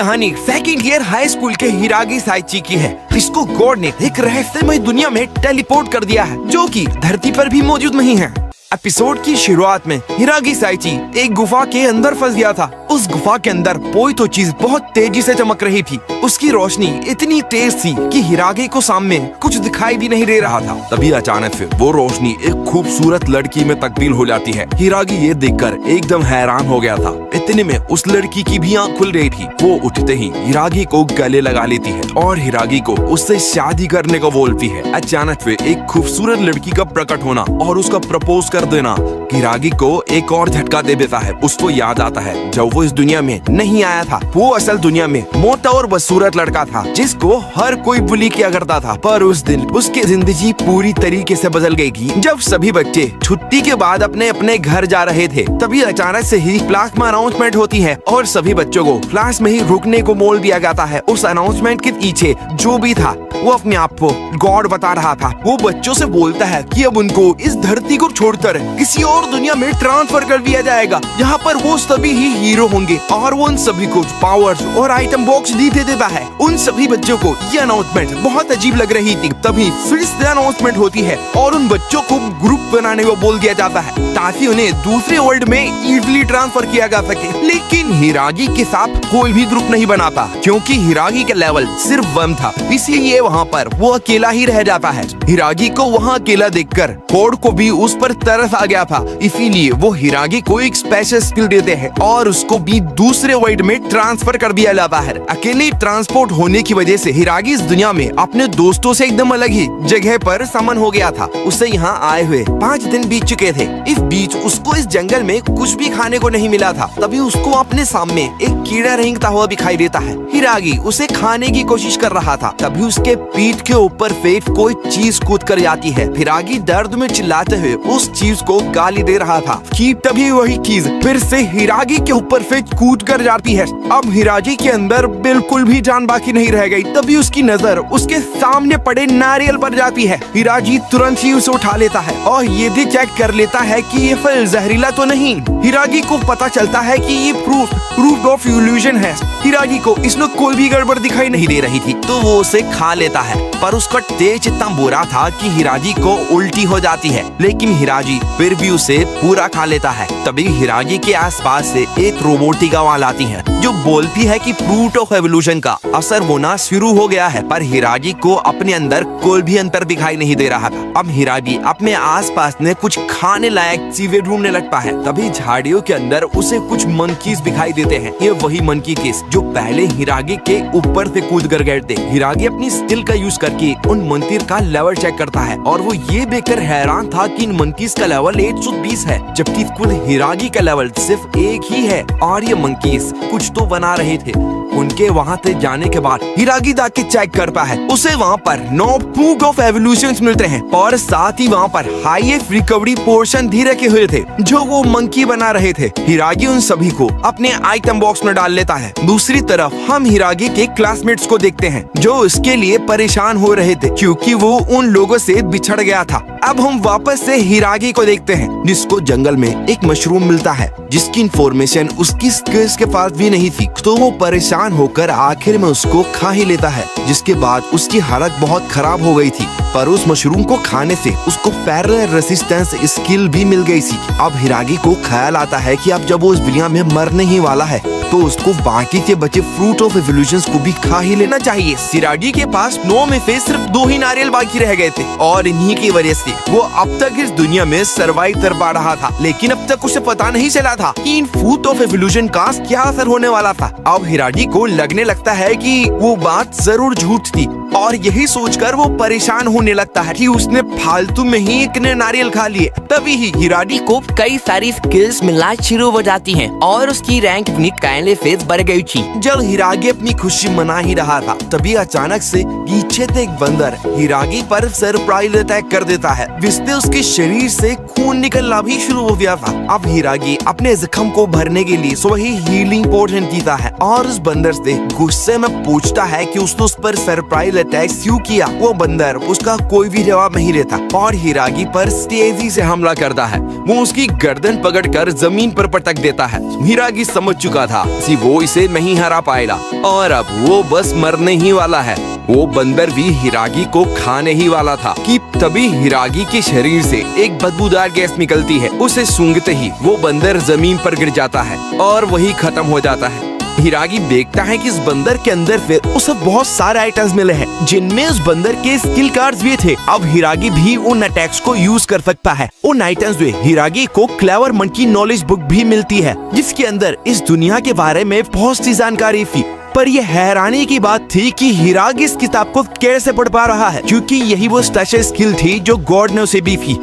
कहानी second year high school के हिरागी साइची की है। इसको गॉड ने एक रहस्यमय दुनिया में टेलीपोर्ट कर दिया है जो कि धरती पर भी मौजूद नहीं है। एपिसोड की शुरुआत में हिरागी साइची एक गुफा के अंदर फंस गया था। उस गुफा के अंदर कोई तो चीज बहुत तेजी से चमक रही थी। उसकी रोशनी इतनी तेज थी कि हिरागी को सामने कुछ दिखाई भी नहीं दे रहा था। तभी अचानक से वो रोशनी एक खूबसूरत लड़की में तब्दील हो जाती है। हिरागी ये देखकर एकदम हैरान हो गया था। इतने में उस लड़की की भी आँख खुल रही थी। वो उठते ही हिरागी को गले लगा लेती है और हिरागी को उससे शादी करने को बोलती है। अचानक से एक खूबसूरत लड़की का प्रकट होना और उसका प्रपोज कर देना हिरागी को एक और झटका दे देता है। उसको याद आता है जब वो इस दुनिया में नहीं आया था, वो असल दुनिया में मोटा और बदसूरत लड़का था जिसको हर कोई बुली किया करता था। पर उस दिन उसकी जिंदगी पूरी तरीके से बदल गई थी। जब सभी बच्चे छुट्टी के बाद अपने अपने घर जा रहे थे, तभी अचानक से ही क्लास में अनाउंसमेंट होती है और सभी बच्चों को क्लास में ही रुकने को बोल दिया जाता है। उस अनाउंसमेंट के पीछे जो भी था वो अपने आप को गॉड बता रहा था। वो बच्चों से बोलता है कि अब उनको इस धरती को छोड़कर किसी और दुनिया में ट्रांसफर कर दिया जाएगा जहाँ पर वो सभी ही हीरो होंगे और वो उन सभी को पावर्स और आइटम बॉक्स दे देता है। उन सभी बच्चों को ये अनाउंसमेंट बहुत अजीब लग रही थी। तभी फिर से अनाउंसमेंट होती है और उन बच्चों को ग्रुप बनाने को बोल दिया जाता है ताकि उन्हें दूसरे वर्ल्ड में इजीली ट्रांसफर किया जा सके। लेकिन हिरागी के साथ कोई भी ग्रुप नहीं बनाता क्योंकि हिरागी का लेवल सिर्फ 1 था, इसीलिए वहाँ पर वो अकेला ही रह जाता है। हिरागी को वहाँ अकेला देखकर गॉड को भी उस पर तरस आ गया था, इसीलिए वो हिरागी को एक स्पेशल स्किल देते हैं और उसको भी दूसरे वर्ल्ड में ट्रांसफर कर दिया जाता है। अकेले ट्रांसपोर्ट होने की वजह से हिरागी इस दुनिया में अपने दोस्तों से एकदम अलग ही जगह पर समन हो गया था। उसे यहाँ आए हुए 5 दिन बीत चुके थे। इस बीच उसको इस जंगल में कुछ भी खाने को नहीं मिला था। तभी उसको अपने सामने एक कीड़ा रेंगता हुआ दिखाई देता है। हिरागी उसे खाने की कोशिश कर रहा था, तभी उसके पीठ के ऊपर से कोई चीज कूद कर जाती है। हिरागी दर्द में चिल्लाते हुए उस चीज को गाली दे रहा था कि तभी वही चीज फिर से हिरागी के ऊपर से कूद कर जाती है। अब हिरागी के अंदर बिल्कुल भी जान बाकी नहीं रह गई। तभी उसकी नजर उसके सामने पड़े नारियल पर जाती है। हिरागी तुरंत ही उसे उठा लेता है और ये भी चेक कर लेता है कि ये फल जहरीला तो नहीं। हिरागी को पता चलता है कि ये फ्रूट ऑफ इल्यूजन है। हिरागी को इसमें कोई भी गड़बड़ दिखाई नहीं दे रही थी तो वो उसे खा लेता है, पर उसका टेस्ट इतना बुरा था कि हिरागी को उल्टी हो जाती है। लेकिन हिरागी फिर भी उसे पूरा खा लेता है। तभी हिरागी के आसपास से एक रोबोटिक आवाज आती है जो बोलती है कि फ्रूट ऑफ एवोल्यूशन का असर होना शुरू हो गया है। पर हिरागी को अपने अंदर कोई भी अंतर दिखाई नहीं दे रहा था। अब हिरागी अपने आसपास में कुछ खाने लायक चीजें ढूंढने लगता है। तभी झाड़ियों के अंदर उसे कुछ मंकीज दिखाई देते हैं। ये वही मंकी केस जो पहले हिरागी के ऊपर से कूद कर गए थे। हिरागी अपनी स्किल का यूज करके उन मंकीज का लेवल चेक करता है और वो ये देखकर हैरान था कि इन मंकीज का लेवल 120 है, जबकि खुद हिरागी का लेवल सिर्फ 1 ही है। और ये मंकीज कुछ तो बना रहे थे। उनके वहाँ से जाने के बाद हिरागी जाके चेक करता है। उसे वहाँ पर 9 फ्रूट ऑफ एवोल्यूशन मिलते हैं और साथ ही वहाँ पर हाईएस्ट रिकवरी पोर्शन भी रखे हुए थे जो वो मंकी बना रहे थे। हिरागी उन सभी को अपने आइटम बॉक्स में डाल लेता है। दूसरी तरफ हम हिरागी के क्लासमेट्स को देखते हैं जो उसके लिए परेशान हो रहे थे क्योंकि वो उन लोगों से बिछड़ गया था। अब हम वापस से हिरागी को देखते हैं जिसको जंगल में एक मशरूम मिलता है जिसकी इंफॉर्मेशन उसकी स्किल्स के पास भी नहीं थी। तो वो परेशान होकर आखिर में उसको खा ही लेता है, जिसके बाद उसकी हालत बहुत खराब हो गई थी। पर उस मशरूम को खाने से उसको पैरेलल रेसिस्टेंस स्किल भी मिल गई थी। अब हिरागी को ख्याल आता है कि अब जब वो इस दुनिया में मरने ही वाला है तो उसको बाकी के बचे फ्रूट ऑफ एवोल्यूशन को भी खा ही लेना चाहिए। हिरागी के पास 9 में से सिर्फ 2 ही नारियल बाकी रह गए थे और इन्हीं की वजह से वो अब तक इस दुनिया में सरवाइव कर पा रहा था। लेकिन अब तक उसे पता नहीं चला था कि इन फ्रूट ऑफ एवोल्यूशन का क्या असर होने वाला था। अब हिरागी को लगने लगता है कि वो बात जरूर झूठ थी और यही सोचकर वो परेशान होने लगता है कि उसने फालतू में ही इतने नारियल खा लिए। तभी ही हिरागी को कई सारी स्किल्स मिलना शुरू हो जाती हैं और उसकी रैंक अपनी कायले से बढ़ गई थी। जब हिरागी अपनी खुशी मना ही रहा था तभी अचानक से पीछे से एक बंदर हिरागी पर सरप्राइज अटैक कर देता है जिससे उसके शरीर से खून निकलना भी शुरू हो गया था। अब हिरागी अपने जख्म को भरने के लिए वही हीलिंग पोशन पीता है और उस बंदर से गुस्से में पूछता है कि उसने उस पर सरप्राइज अटैक क्यों किया। वो बंदर उसका कोई भी जवाब नहीं देता और हिरागी पर तेजी से हमला करता है। वो उसकी गर्दन पकड़कर जमीन पर पटक देता है। हिरागी समझ चुका था कि वो इसे नहीं हरा पाएगा और अब वो बस मरने ही वाला है। वो बंदर भी हिरागी को खाने ही वाला था कि तभी हिरागी के शरीर से एक बदबूदार गैस निकलती है। उसे सूंघते ही वो बंदर जमीन पर गिर जाता है और वही खत्म हो जाता है। हिरागी देखता है कि इस बंदर के अंदर फिर उसे बहुत सारे आइटम्स मिले हैं जिनमें उस बंदर के स्किल कार्ड्स भी थे। अब हिरागी भी उन अटैक्स को यूज कर सकता है। उन आइटम्स में हिरागी को क्लेवर मंकी नॉलेज बुक भी मिलती है जिसके अंदर इस दुनिया के बारे में बहुत सी जानकारी थी। पर यह हैरानी की बात थी कि हिरागी इस किताब को कैसे पढ़ पा रहा है, क्योंकि यही वो स्पेशल स्किल थी जो गॉड ने उसे दी थी।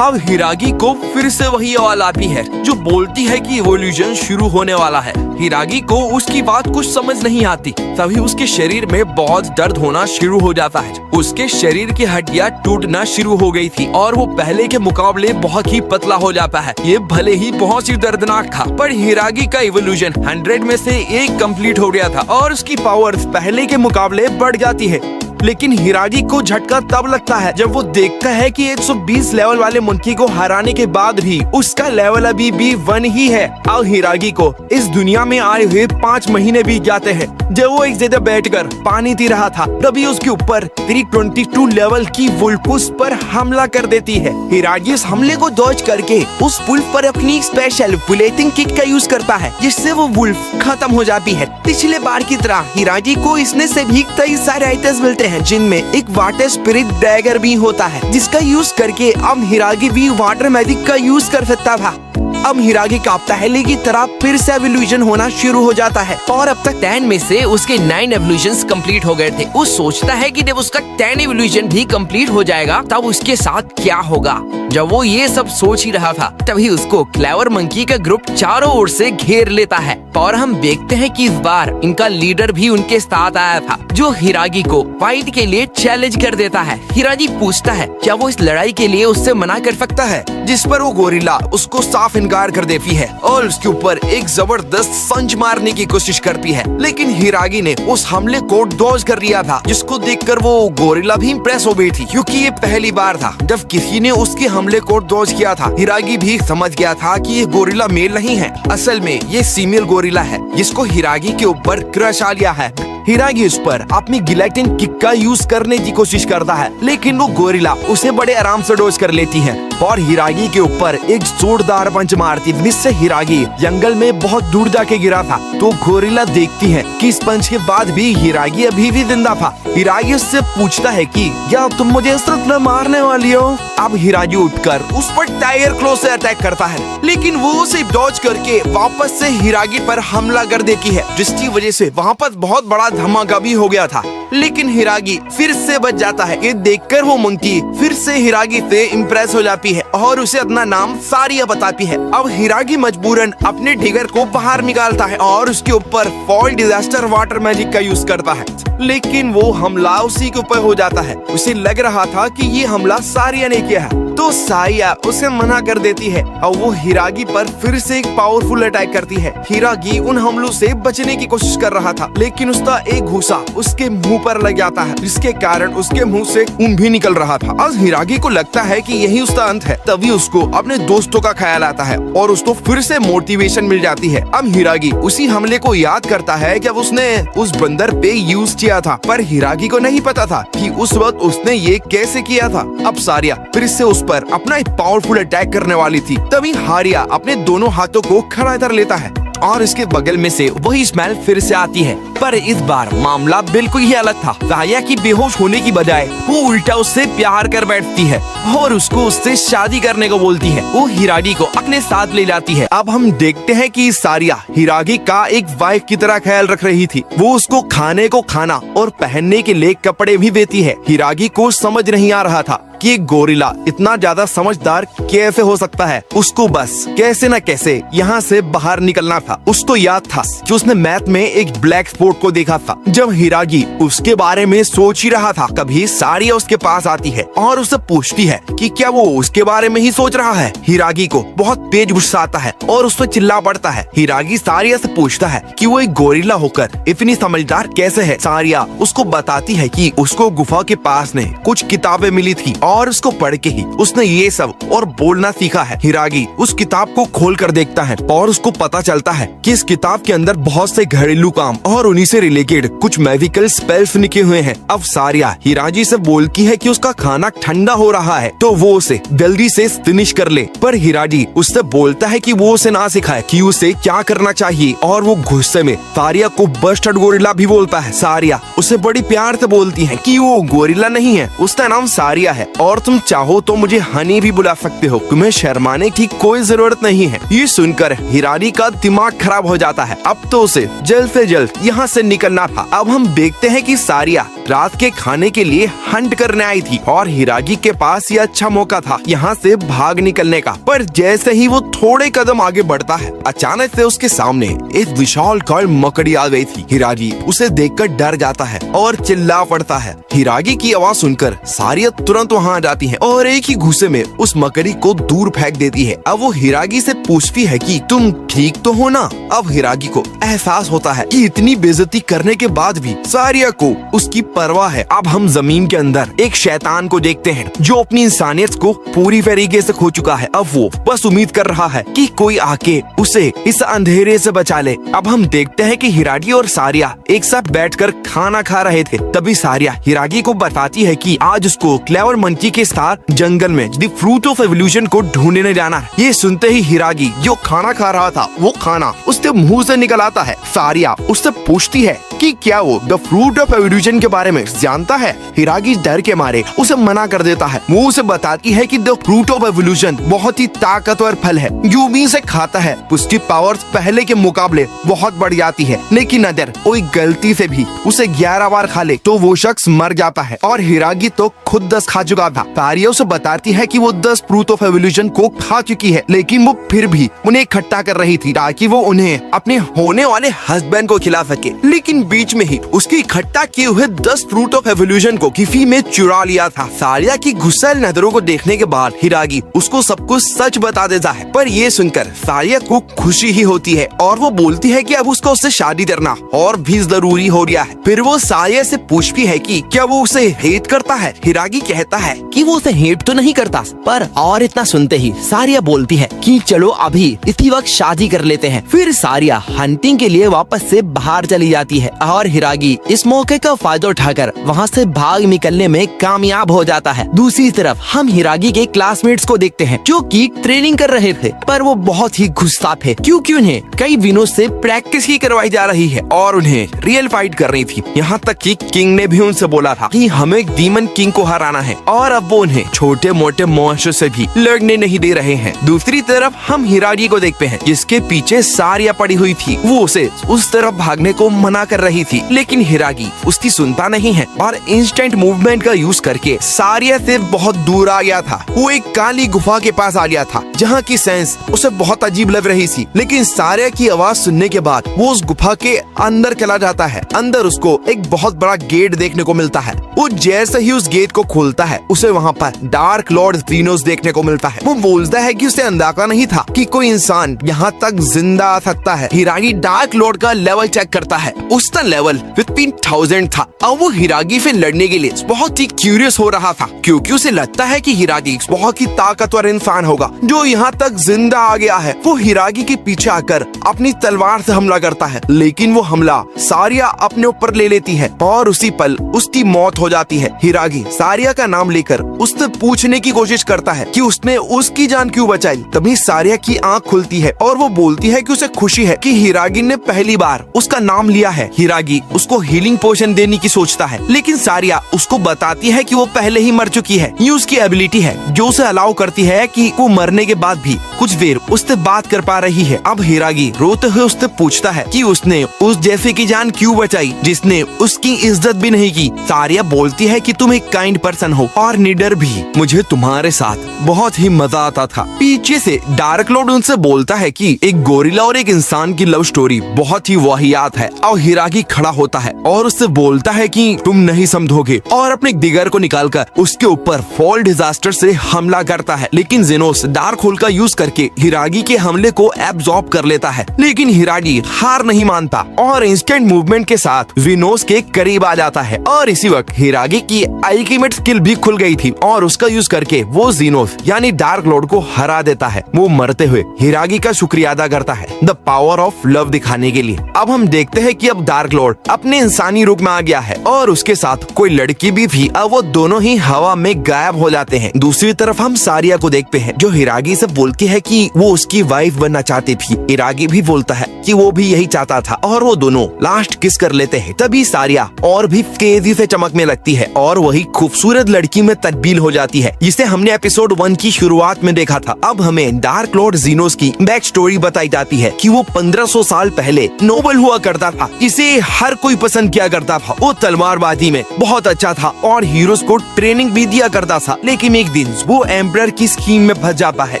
अब हिरागी को फिर से वही आवाज आती है जो बोलती है कि इवोल्यूशन शुरू होने वाला है। हिरागी को उसकी बात कुछ समझ नहीं आती। तभी उसके शरीर में बहुत दर्द होना शुरू हो जाता है। उसके शरीर की हड्डियां टूटना शुरू हो गई थी और वो पहले के मुकाबले बहुत ही पतला हो जाता है। ये भले ही बहुत ही दर्दनाक था, पर हिरागी का इवोल्यूशन 100 में से 1 कंप्लीट हो गया था और उसकी पावर्स पहले के मुकाबले बढ़ जाती है। लेकिन हिरागी को झटका तब लगता है जब वो देखता है कि 120 लेवल वाले मंकी को हराने के बाद भी उसका लेवल अभी भी 1 ही है। अब हिरागी को इस दुनिया में आए हुए 5 महीने बीत जाते हैं। जब वो एक जगह बैठकर पानी पी रहा था तभी उसके ऊपर 322 लेवल की वुल्फ उस पर हमला कर देती है। हिरागी इस हमले को डॉज करके उस वुल्फ पर अपनी स्पेशल बुलेटिंग किक का यूज करता है जिससे वो वुल्फ खत्म हो जाती है। पिछले बार की तरह हिरागी को इसने से भी कई सारे आइटम्स मिलते हैं जिनमें एक वाटर स्पिरिट डैगर भी होता है जिसका यूज करके अब हिरागी भी वाटर मैजिक का यूज कर सकता था। अब हिरागी का पहले की तरह फिर से एवोल्यूशन होना शुरू हो जाता है और अब तक 10 में से उसके 9 एवोल्यूशंस कंप्लीट हो गए थे। वो सोचता है कि जब उसका 10 एवोल्यूशन भी कंप्लीट हो जाएगा तब उसके साथ क्या होगा। जब वो ये सब सोच ही रहा था तभी उसको क्लेवर मंकी का ग्रुप चारों ओर से घेर लेता है और हम देखते हैं कि इस बार इनका लीडर भी उनके साथ आया था जो हिरागी को फाइट के लिए चैलेंज कर देता है। हिरागी पूछता है क्या वो इस लड़ाई के लिए उससे मना कर सकता है, जिस पर वो गोरिल्ला उसको साफ इनकार कर देती है और उसके ऊपर एक जबरदस्त संच मारने की कोशिश करती है। लेकिन हिरागी ने उस हमले को डॉज कर लिया था जिसको देखकर वो गोरिल्ला भी इम्प्रेस हो गई थी, क्योंकि ये पहली बार था जब किसी ने उसके हमले को डॉज किया था। हिरागी भी समझ गया था कि ये गोरिल्ला मेल नहीं है, असल में ये फीमेल गोरिल्ला है जिसको हिरागी के ऊपर क्रश आ लिया है। हिरागी उस पर अपनी गिलेटिन किक का यूज करने की कोशिश करता है लेकिन वो गोरिल्ला उसे बड़े आराम से डॉज कर लेती है और हिरागी के ऊपर एक जोरदार पंच मारती जिससे हिरागी जंगल में बहुत दूर जाके गिरा था। तो गोरिल्ला देखती है कि इस पंच के बाद भी हिरागी अभी भी जिंदा था। हिरागी उससे पूछता है कि क्या तुम मुझे इस तरह मारने वाली हो। अब हिरागी उठकर उस पर टाइगर क्लो से अटैक करता है लेकिन वो उसे डॉज करके वापस से हिरागी पर हमला कर देती है जिसकी वजह से वहाँ पर बहुत बड़ा धमाका भी हो गया था। लेकिन हिरागी फिर से बच जाता है। ये देखकर वो मंकी फिर से हिरागी से इम्प्रेस हो जाती है और उसे अपना नाम सारिया बताती है। अब हिरागी मजबूरन अपने टिगर को बाहर निकालता है और उसके ऊपर फॉल डिजास्टर वाटर मैजिक का यूज करता है लेकिन वो हमला उसी के ऊपर हो जाता है। उसे लग रहा था कि ये हमला सारिया ने किया है तो सारिया उसे मना कर देती है और वो हिरागी पर फिर से एक पावरफुल अटैक करती है। हिरागी उन हमलों से बचने की कोशिश कर रहा था लेकिन उसका एक घूसा उसके मुंह पर लग जाता है जिसके कारण उसके मुंह से खून भी निकल रहा था। अब हिरागी को लगता है कि यही उसका अंत है। तभी उसको अपने दोस्तों का ख्याल आता है और उसको फिर से मोटिवेशन मिल जाती है। अब हिरागी उसी हमले को याद करता है जब उसने उस बंदर पे यूज किया था, पर हिरागी को नहीं पता था कि उस वक्त उसने ये कैसे किया था। अब सारिया फिर से उस पर अपना एक पावरफुल अटैक करने वाली थी तभी हारिया अपने दोनों हाथों को खड़ा कर लेता है और इसके बगल में से वही स्मेल फिर से आती है। पर इस बार मामला बिल्कुल ही अलग था। सारिया की बेहोश होने की बजाय वो उल्टा उससे प्यार कर बैठती है और उसको उससे शादी करने को बोलती है। वो हिरागी को अपने साथ ले जाती है। अब हम देखते हैं कि सारिया हिरागी का एक वाइफ की तरह ख्याल रख रही थी। वो उसको खाने को खाना और पहनने के लिए कपड़े भी देती है। हिरागी को समझ नहीं आ रहा था कि गोरिल्ला इतना ज्यादा समझदार कैसे हो सकता है। उसको बस कैसे न कैसे यहाँ से बाहर निकलना था। उसको याद था कि उसने मैथ में एक ब्लैक स्पॉट को देखा था। जब हिरागी उसके बारे में सोच ही रहा था कभी सारिया उसके पास आती है और उससे पूछती है कि क्या वो उसके बारे में ही सोच रहा है। हिरागी को बहुत तेज गुस्सा आता है और उस पर चिल्ला पड़ता है। हिरागी सारिया से पूछता है कि वो एक गोरिल्ला होकर इतनी समझदार कैसे है। सारिया उसको बताती है कि उसको गुफा के पास ने कुछ किताबें मिली थी और उसको पढ़ के ही उसने ये सब और बोलना सीखा है। हिरागी उस किताब को खोल कर देखता है और उसको पता चलता है कि इस किताब के अंदर बहुत से घरेलू काम और उन्हीं से रिलेटेड कुछ मैजिकल स्पेल्स लिखे हुए हैं। अब सारिया हिराजी से बोलती है कि उसका खाना ठंडा हो रहा है तो वो उसे जल्दी से फिनिश कर ले, पर हिराजी उससे बोलता है कि वो उसे ना सिखाए कि उसे क्या करना चाहिए और वो गुस्से में सारिया को बस्टर्ड गोरिल्ला भी बोलता है। सारिया उसे बड़ी प्यार से बोलती है कि वो गोरिल्ला नहीं है, उसका नाम सारिया है और तुम चाहो तो मुझे हनी भी बुला सकते हो, तुम्हें शर्माने की कोई जरूरत नहीं है। ये सुनकर हिरारी का दिमाग खराब हो जाता है। अब तो उसे जल्द से जल्द यहाँ से निकलना था। अब हम देखते हैं कि सारिया रात के खाने के लिए हंट करने आई थी और हिरागी के पास ये अच्छा मौका था यहाँ से भाग निकलने का। पर जैसे ही वो थोड़े कदम आगे बढ़ता है, अचानक से उसके सामने एक विशालकाय मकड़ी आ गई थी। हिरागी उसे देखकर डर जाता है और चिल्ला पड़ता है। हिरागी की आवाज सुनकर सारिया तुरंत वहाँ आ जाती है और एक ही घूसे में उस मकड़ी को दूर फेंक देती है। अब वो हिरागी से पूछती है कि तुम ठीक तो हो ना। अब हिरागी को एहसास होता है कि इतनी बेइज्जती करने के बाद भी सारिया को उसकी परवाह है। अब हम जमीन के अंदर एक शैतान को देखते हैं जो अपनी इंसानियत को पूरी तरीके से खो चुका है। अब वो बस उम्मीद कर रहा है कि कोई आके उसे इस अंधेरे से बचा ले। अब हम देखते हैं कि हिरागी और सारिया एक साथ बैठकर खाना खा रहे थे। तभी सारिया हिरागी को बताती है कि आज उसको क्लेवर मंकी के साथ जंगल में द फ्रूट ऑफ एवोल्यूशन को ढूंढने जाना है। ये सुनते ही हिरागी जो खाना खा रहा था वो खाना उसके मुंह से निकल आता है। सारिया उससे पूछती है कि क्या वो द फ्रूट ऑफ एवोल्यूशन के बारे में जानता है। हिरागी डर के मारे उसे मना कर देता है। वो उसे बताती है कि द फ्रूट ऑफ एवोल्यूशन बहुत ही ताकतवर फल है, जो भी इसे खाता है उसकी पावर्स पहले के मुकाबले बहुत बढ़ जाती है। लेकिन अगर कोई गलती से भी उसे 11 बार खा ले तो वो शख्स मर जाता है और हिरागी तो खुद 10 खा चुका था। सारिया उसे बताती है कि वो 10 फ्रूट ऑफ एवोल्यूशन को खा चुकी है, लेकिन वो फिर भी उन्हें इकट्ठा कर रही थी ताकि वो उन्हें अपने होने वाले हस्बैंड को खिला सके। लेकिन बीच में ही उसकी इकट्ठा किए हुए 10 फ्रूट ऑफ एवोल्यूशन को किसी में चुरा लिया था। सारिया की गुस्सैल नजरों को देखने के बाद हिरागी उसको सब कुछ सच बता देता है। पर ये सुनकर सारिया को खुशी ही होती है और वो बोलती है कि अब उसको उससे शादी करना और भी जरूरी हो गया है। फिर वो सारिया से पूछती है कि क्या वो उसे हेट करता है। हिरागी कहता है कि वो उसे हेट तो नहीं करता, पर और इतना सुनते ही सारिया बोलती है कि चलो अभी इसी वक्त शादी कर लेते हैं। फिर सारिया हंटिंग के लिए वापस से बाहर चली जाती है और हिरागी इस मौके का फायदा उठाकर वहाँ से भाग निकलने में कामयाब हो जाता है। दूसरी तरफ हम हिरागी के क्लासमेट्स को देखते हैं जो कि ट्रेनिंग कर रहे थे, पर वो बहुत ही गुस्सा थे क्योंकि उन्हें कई दिनों से प्रैक्टिस ही करवाई जा रही है और उन्हें रियल फाइट करनी थी। यहाँ तक कि किंग ने भी उनसे बोला था कि हमें डीमन किंग को हराना है और अब वो उन्हें छोटे मोटे मॉन्स्टर से भी लड़ने नहीं दे रहे हैं। दूसरी तरफ हम हिरागी को देखते हैं जिसके पीछे सारिया पड़ी हुई थी। वो उसे उस तरफ भागने को मना कर रही थी, लेकिन हिरागी उसकी सुनता नहीं है और इंस्टेंट मूवमेंट का यूज करके सारिया से बहुत दूर आ गया था। वो एक काली गुफा के पास आ गया था जहाँ की सेंस उसे बहुत अजीब लग रही थी, लेकिन सारिया की आवाज सुनने के बाद वो उस गुफा के अंदर चला जाता है। अंदर उसको एक बहुत बड़ा गेट देखने को मिलता है। वो जैसे ही उस गेट को खोलता है उसे वहाँ पर डार्क लॉर्ड जीनोस देखने को मिलता है। वो बोलता है कि उसे अंदाजा नहीं था कि कोई इंसान यहाँ तक जिंदा आ सकता है। हिरागी डार्क लॉर्ड का लेवल चेक करता है, उसका लेवल 15,000 था। अब वो हिरागी से लड़ने के लिए बहुत ही क्यूरियस हो रहा था क्योंकि उसे लगता है कि हिरागी बहुत ही ताकतवर इंसान होगा जो यहाँ तक जिंदा आ गया है। वो हिरागी के पीछे आकर अपनी तलवार से हमला करता है, लेकिन वो हमला सारिया अपने ऊपर ले लेती है और उसी पल उसकी मौत हो जाती है। हिरागी सारिया का नाम लेकर उससे पूछने की कोशिश करता है कि उसने उसकी जान क्यों बचाई। तभी सारिया की आंख खुलती है और वो बोलती है कि उसे खुशी है कि हिरागी ने पहली बार उसका नाम लिया है। हिरागी उसको हीलिंग पोशन देने की सोचता है, लेकिन सारिया उसको बताती है कि वो पहले ही मर चुकी है। ये उसकी एबिलिटी है जो उसे अलाउ करती है कि वो मरने के बाद भी कुछ देर उससे बात कर पा रही है। अब हिरागी रोते हुए उससे पूछता है कि उसने उस जैसे की जान क्यों बचाई जिसने उसकी इज्जत भी नहीं की। सारिया बोलती है कि तुम एक काइंड पर्सन हो और निडर भी, मुझे तुम्हारे साथ बहुत ही मजा आता था। पीछे से डार्क लॉर्ड उनसे बोलता है कि एक गोरिल्ला और एक इंसान की लव स्टोरी बहुत ही वाहियात है। और हिरागी खड़ा होता है और उससे बोलता है कि तुम नहीं समझोगे और अपने दिगर को निकालकर उसके ऊपर फॉल डिजास्टर से हमला करता है। लेकिन जेनोस डार्क होल का यूज करके हिरागी के हमले को एब्जॉर्ब कर लेता है। लेकिन हिरागी हार नहीं मानता और इंस्टेंट मूवमेंट के साथ जेनोस के करीब आ जाता है। और इसी वक्त हिरागी की अल्टीमेट स्किल भी खुल गई थी और उसका यूज करके वो जेनोस यानी डार्क लॉर्ड को हरा देता है। वो मरते हुए हिरागी का शुक्रिया अदा करता है द पावर ऑफ लव दिखाने के लिए। अब हम देखते हैं कि अब डार्क लॉर्ड अपने इंसानी रूप में आ गया है और उसके साथ कोई लड़की भी थी। अब वो दोनों ही हवा में गायब हो जाते हैं। दूसरी तरफ हम सारिया को देखते हैं जो हिरागी से बोलती है कि वो उसकी वाइफ बनना चाहती थी। हिरागी भी बोलता है कि वो भी यही चाहता था और वो दोनों लास्ट किस कर लेते हैं। तभी सारिया और भी तेजी से चमकने लगती है और वही खूबसूरत लड़की में तब्दील हो जाती है जिसे हमने एपिसोड 1 की शुरुआत में देखा था। अब हमें डार्क लॉर्ड जेनोस की बैक स्टोरी बताई जाती है कि वो 1500 साल पहले नोबल हुआ करता था। इसे हर कोई पसंद किया करता था। वो तलवारबाजी में बहुत अच्छा था और हीरोज को ट्रेनिंग भी दिया करता था। लेकिन एक दिन वो एम्परर की स्कीम में फंस जाता है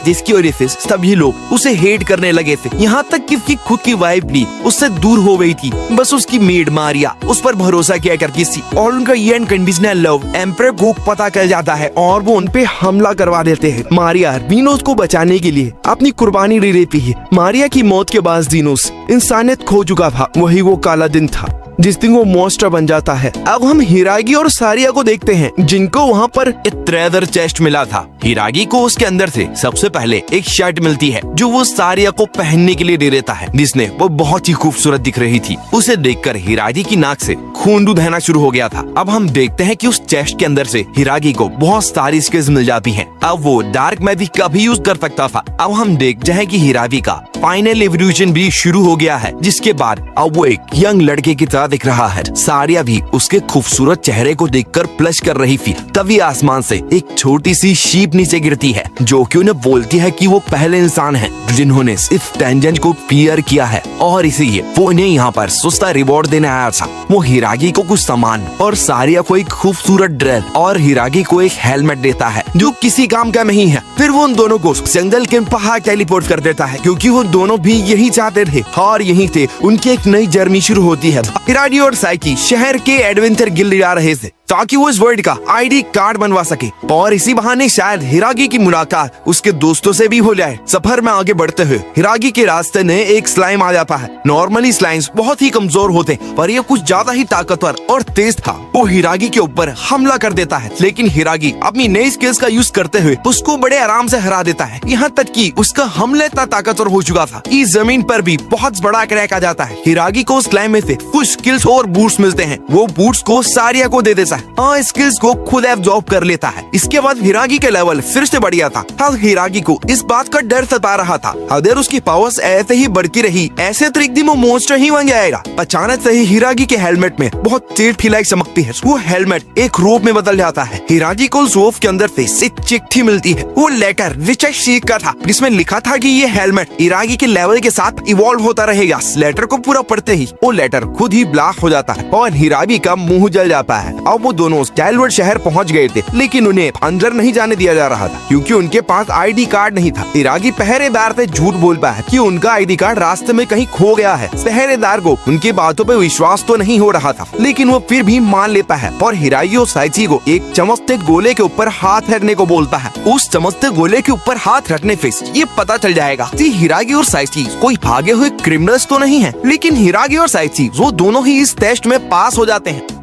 जिसकी वजह से सभी लोग उसे हेट करने लगे थे। यहाँ तक कि उसकी खुद की वाइफ भी उससे दूर हो गई थी। बस उसकी मेड मारिया उस पर भरोसा किया करती थी और उनका ये अनकंडीशनल लव एम्परर को पता चल जाता है और वो उनपे हमला करवा देते हैं। मारिया जेनोस को बचाने के लिए अपनी कुर्बानी दे देती है। मारिया की मौत के बाद जेनोस इंसानियत खो चुका था। वही वो काला दिन था जिस दिन वो मॉन्स्टर बन जाता है। अब हम हिरागी और सारिया को देखते हैं जिनको वहाँ पर एक ट्रेजर चेस्ट मिला था। हिरागी को उसके अंदर से सबसे पहले एक शर्ट मिलती है जो वो सारिया को पहनने के लिए दे देता है जिसने वो बहुत ही खूबसूरत दिख रही थी। उसे देखकर हिरागी की नाक से खून बहना शुरू हो गया था। अब हम देखते हैं कि उस चेस्ट के अंदर से हिरागी को बहुत सारी स्किल्स मिल जाती हैं। अब वो डार्क मैजिक का भी यूज कर सकता था। अब हम देखते हैं कि हिरागी का फाइनल एवोल्यूशन भी शुरू हो गया है जिसके बाद अब वो एक यंग लड़के की तरह दिख रहा है। सारिया भी उसके खूबसूरत चेहरे को देखकर ब्लश कर रही थी। तभी आसमान से एक छोटी सी शीप नीचे गिरती है जो कि उन्हें बोलती है कि वो पहले इंसान हैं जिन्होंने इस टेंजेंट को क्लियर किया है और इसीलिए वो इन्हें यहाँ पर सस्ता रिवॉर्ड देने आया था। वो हिरागी को कुछ सामान और सारिया को एक खूबसूरत ड्रेस और हिरागी को एक हेलमेट देता है जो किसी काम का नहीं है। फिर वो उन दोनों को जंगल के पहाड़ टेलीपोर्ट कर देता है क्योंकि वो दोनों भी यही चाहते थे और यहीं से उनकी एक नई जर्नी शुरू होती है। हिरागी और साइकी शहर के एडवेंचर गिल्ड जा रहे थे ताकि वो इस वर्ल्ड का आईडी कार्ड बनवा सके और इसी बहाने शायद हिरागी की मुलाकात उसके दोस्तों से भी हो जाए। सफर में आगे बढ़ते हुए हिरागी के रास्ते में एक स्लाइम आ जाता है। नॉर्मली स्लाइम्स बहुत ही कमजोर होते पर ये कुछ ज्यादा ही ताकतवर और तेज था। वो हिरागी के ऊपर हमला कर देता है लेकिन हिरागी अपनी नई स्किल्स का यूज करते हुए उसको बड़े आराम से हरा देता है। यहाँ तक कि उसका हमला इतना ताकतवर हो चुका था इस जमीन पर भी बहुत बड़ा क्रैक आ जाता है। हिरागी को स्लाइम में से कुछ स्किल्स और बूट्स मिलते हैं। वो बूट्स को सारिया को दे देता है और स्किल्स को खुद एब्जॉर्ब कर लेता है। इसके बाद हिरागी के लेवल फिर से बढ़ गया था। अब हिरागी को इस बात का डर सता रहा था अगर उसकी पावर्स ऐसे ही बढ़ती रही ऐसे तो एक दिन वो मॉन्स्टर ही बन जाएगा। अचानक से ही हिरागी के हेलमेट में बहुत तेज फिलाई चमकती है। वो हेलमेट एक रोप में बदल जाता है। हिरागी को उस रोप के अंदर से एक चिट्ठी मिलती है। वो लेटर रिचर्ड सीख का था जिसमें लिखा था कि ये हेलमेट हिरागी के लेवल के साथ इवॉल्व होता रहेगा। लेटर को पूरा पढ़ते ही वो लेटर खुद ही ब्लैक हो जाता है और हिरागी का मुंह जल जाता है। अब वो दोनों स्टाइलवर्ड शहर पहुंच गए थे लेकिन उन्हें अंदर नहीं जाने दिया जा रहा था क्योंकि उनके पास आईडी कार्ड नहीं था। हिरागी पहरेदार से झूठ बोलता है कि उनका आईडी कार्ड रास्ते में कहीं खो गया है। पहरेदार को उनकी बातों पे विश्वास तो नहीं हो रहा था लेकिन वो फिर भी मान लेता है और हिरागी और साइची को एक चमकते गोले के ऊपर हाथ रखने को बोलता है। उस चमकते गोले के ऊपर हाथ रखने से ये पता चल जाएगा कि हिरागी और साइची कोई भागे हुए क्रिमिनल्स तो नहीं है। लेकिन हिरागी और साइची वो दोनों ही इस टेस्ट में पास हो जाते हैं।